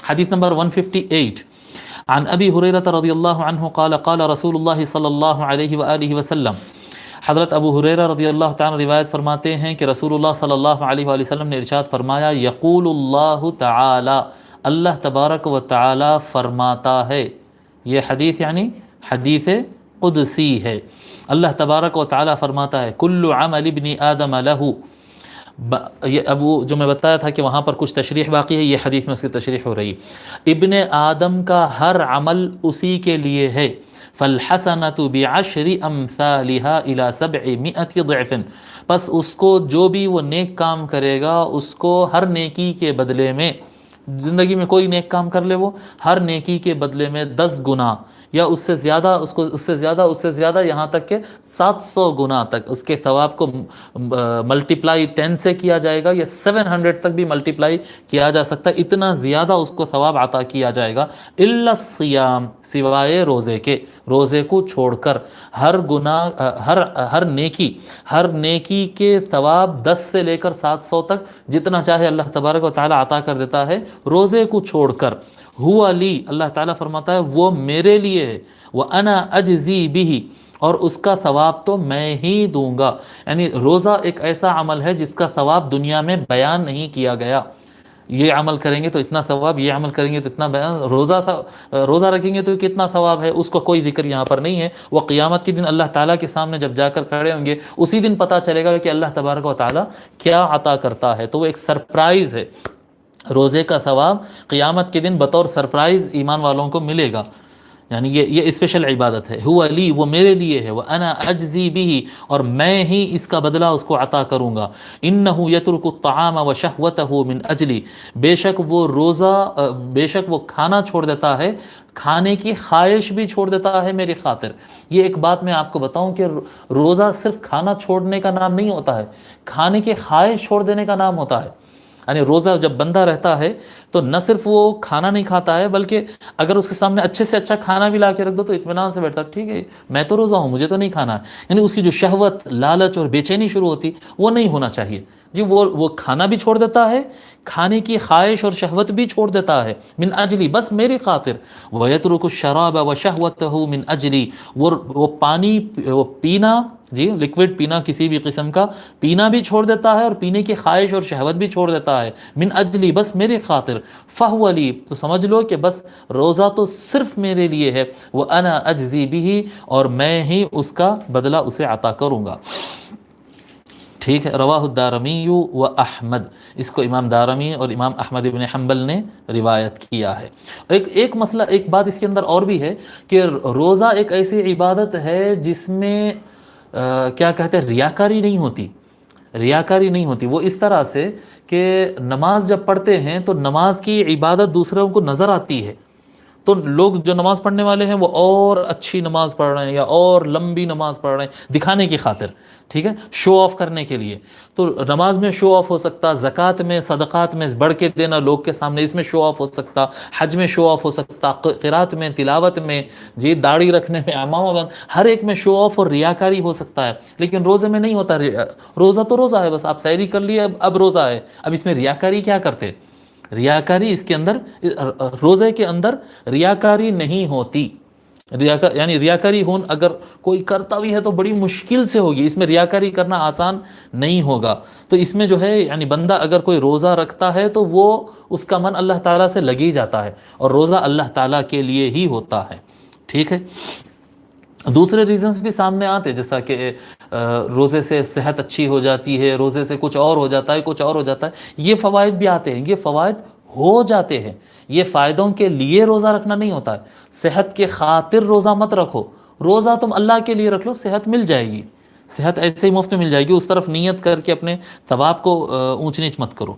حدیث نمبر 158 عن ابی ہریرہ رضی اللہ عنہ قال قال رسول اللہ صلی اللہ علیہ وآلہ وسلم، حضرت ابو ہریرہ رضی اللہ تعالیٰ روایت فرماتے ہیں کہ رسول اللہ صلی اللہ علیہ وآلہ وسلم نے ارشاد فرمایا، یقول اللہ تعالی، اللہ تبارک و تعالی فرماتا ہے. یہ حدیث یعنی حدیث قدسی ہے. اللہ تبارک و تعالی فرماتا ہے، کل عمل ابن آدم لہ. یہ ابو جو میں بتایا تھا کہ وہاں پر کچھ تشریح باقی ہے، یہ حدیث میں اس کی تشریح ہو رہی ہے. ابن آدم کا ہر عمل اسی کے لیے ہے. فالحسنۃ بعشر امثالها الى 700 ضعف. پس اس کو جو بھی وہ نیک کام کرے گا اس کو ہر نیکی کے بدلے میں، زندگی میں کوئی نیک کام کر لے، وہ ہر نیکی کے بدلے میں 10 گنا یا اس سے زیادہ، اس سے زیادہ یہاں تک کہ 700 گنا تک اس کے ثواب کو ملٹیپلائی 10 سے کیا جائے گا، یا 700 تک بھی ملٹیپلائی کیا جا سکتا ہے. اتنا زیادہ اس کو ثواب عطا کیا جائے گا. الا الصیام، سوائے روزے کے. روزے کو چھوڑ کر ہر گناہ، ہر نیکی کے ثواب 10 سے لے کر 700 تک جتنا چاہے اللہ تبارک و تعالی عطا کر دیتا ہے روزے کو چھوڑ کر. ہوا لی، اللہ تعالیٰ فرماتا ہے وہ میرے لیے ہے. وَأَنَا أَجْزِي بِهِ، اور اس کا ثواب تو میں ہی دوں گا. یعنی روزہ ایک ایسا عمل ہے جس کا ثواب دنیا میں بیان نہیں کیا گیا. یہ عمل کریں گے تو اتنا ثواب، یہ عمل کریں گے تو اتنا بیان. روزہ رکھیں گے تو کتنا ثواب ہے اس کا کوئی ذکر یہاں پر نہیں ہے. وہ قیامت کے دن اللہ تعالیٰ کے سامنے جب جا کر کھڑے ہوں گے اسی دن پتہ چلے گا کہ اللہ تبارک و تعالیٰ کیا عطا کرتا ہے. تو وہ ایک سرپرائز ہے. روزے کا ثواب قیامت کے دن بطور سرپرائز ایمان والوں کو ملے گا. یعنی یہ اسپیشل عبادت ہے. ہوا لی، وہ میرے لیے ہے. وَأَنَا أَجْزِي بِهِ، اور میں ہی اس کا بدلہ اس کو عطا کروں گا. إِنَّهُ يَتْرُكُ الطَّعَامَ وَشَهْوَتَهُ مِنْ أَجْلِي، بے شک وہ کھانا چھوڑ دیتا ہے، کھانے کی خواہش بھی چھوڑ دیتا ہے میری خاطر. یہ ایک بات میں آپ کو بتاؤں کہ روزہ صرف کھانا چھوڑنے کا نام نہیں ہوتا ہے، کھانے کی خواہش چھوڑ دینے کا نام ہوتا ہے. یعنی روزہ جب بندہ رہتا ہے تو نہ صرف وہ کھانا نہیں کھاتا ہے، بلکہ اگر اس کے سامنے اچھے سے اچھا کھانا بھی لا کے رکھ دو تو اطمینان سے بیٹھتا، ٹھیک ہے میں تو روزہ ہوں، مجھے تو نہیں کھانا ہے. یعنی اس کی جو شہوت، لالچ اور بے چینی شروع ہوتی وہ نہیں ہونا چاہیے. جی وہ کھانا بھی چھوڑ دیتا ہے، کھانے کی خواہش اور شہوت بھی چھوڑ دیتا ہے. من اجلی، بس میری خاطر. وَيَتْرُكُ الشَّرَابَ وَشَهْوَتَهُ من اجلی، وہ پانی وہ پینا، جی لیکوڈ پینا کسی بھی قسم کا پینا بھی چھوڑ دیتا ہے اور پینے کی خواہش اور شہوت بھی چھوڑ دیتا ہے. من اجلی، بس میری خاطر. فَهُوَ لِي، تو سمجھ لو کہ بس روزہ تو صرف میرے لیے ہے. وَأَنَا أَجْزِي بِهِ، اور میں ہی اس کا بدلہ اسے عطا کروں گا. ٹھیک ہے. رواہ الدارمی و احمد، اس کو امام دارمی اور امام احمد ابن حنبل نے روایت کیا ہے. ایک مسئلہ، ایک بات اس کے اندر اور بھی ہے کہ روزہ ایک ایسی عبادت ہے جس میں کیا کہتے ہیں، ریاکاری نہیں ہوتی. ریاکاری نہیں ہوتی وہ اس طرح سے کہ نماز جب پڑھتے ہیں تو نماز کی عبادت دوسروں کو نظر آتی ہے، تو لوگ جو نماز پڑھنے والے ہیں وہ اور اچھی نماز پڑھ رہے ہیں یا اور لمبی نماز پڑھ رہے ہیں دکھانے کی خاطر، ٹھیک ہے، شو آف کرنے کے لیے. تو نماز میں شو آف ہو سکتا، زکوٰۃ میں، صدقات میں بڑھ کے دینا لوگ کے سامنے، اس میں شو آف ہو سکتا، حج میں شو آف ہو سکتا، قرات میں، تلاوت میں، جی داڑھی رکھنے میں، امامہ بند، ہر ایک میں شو آف اور ریاکاری ہو سکتا ہے. لیکن روزے میں نہیں ہوتا. روزہ تو روزہ ہے، بس آپ سحری کر لیے، اب روزہ ہے. اب اس میں ریاکاری کیا کرتے؟ ریاکاری اس کے اندر، روزے کے اندر ریاکاری نہیں ہوتی. یعنی ریاکاری اگر کوئی کرتا بھی ہے تو بڑی مشکل سے ہوگی. اس میں ریاکاری کرنا آسان نہیں ہوگا. تو اس میں جو ہے یعنی بندہ اگر کوئی روزہ رکھتا ہے تو وہ اس کا من اللہ تعالیٰ سے لگ ہی جاتا ہے، اور روزہ اللہ تعالیٰ کے لیے ہی ہوتا ہے. ٹھیک ہے. دوسرے ریزنز بھی سامنے آتے ہیں، جیسا کہ روزے سے صحت اچھی ہو جاتی ہے، روزے سے کچھ اور ہو جاتا ہے، کچھ اور ہو جاتا ہے. یہ فوائد بھی آتے ہیں، یہ فوائد ہو جاتے ہیں. یہ فائدوں کے لیے روزہ رکھنا نہیں ہوتا ہے. صحت کے خاطر روزہ مت رکھو. روزہ تم اللہ کے لیے رکھ لو، صحت مل جائے گی. صحت ایسے ہی مفت مل جائے گی. اس طرف نیت کر کے اپنے ثواب کو اونچ نیچ مت کرو.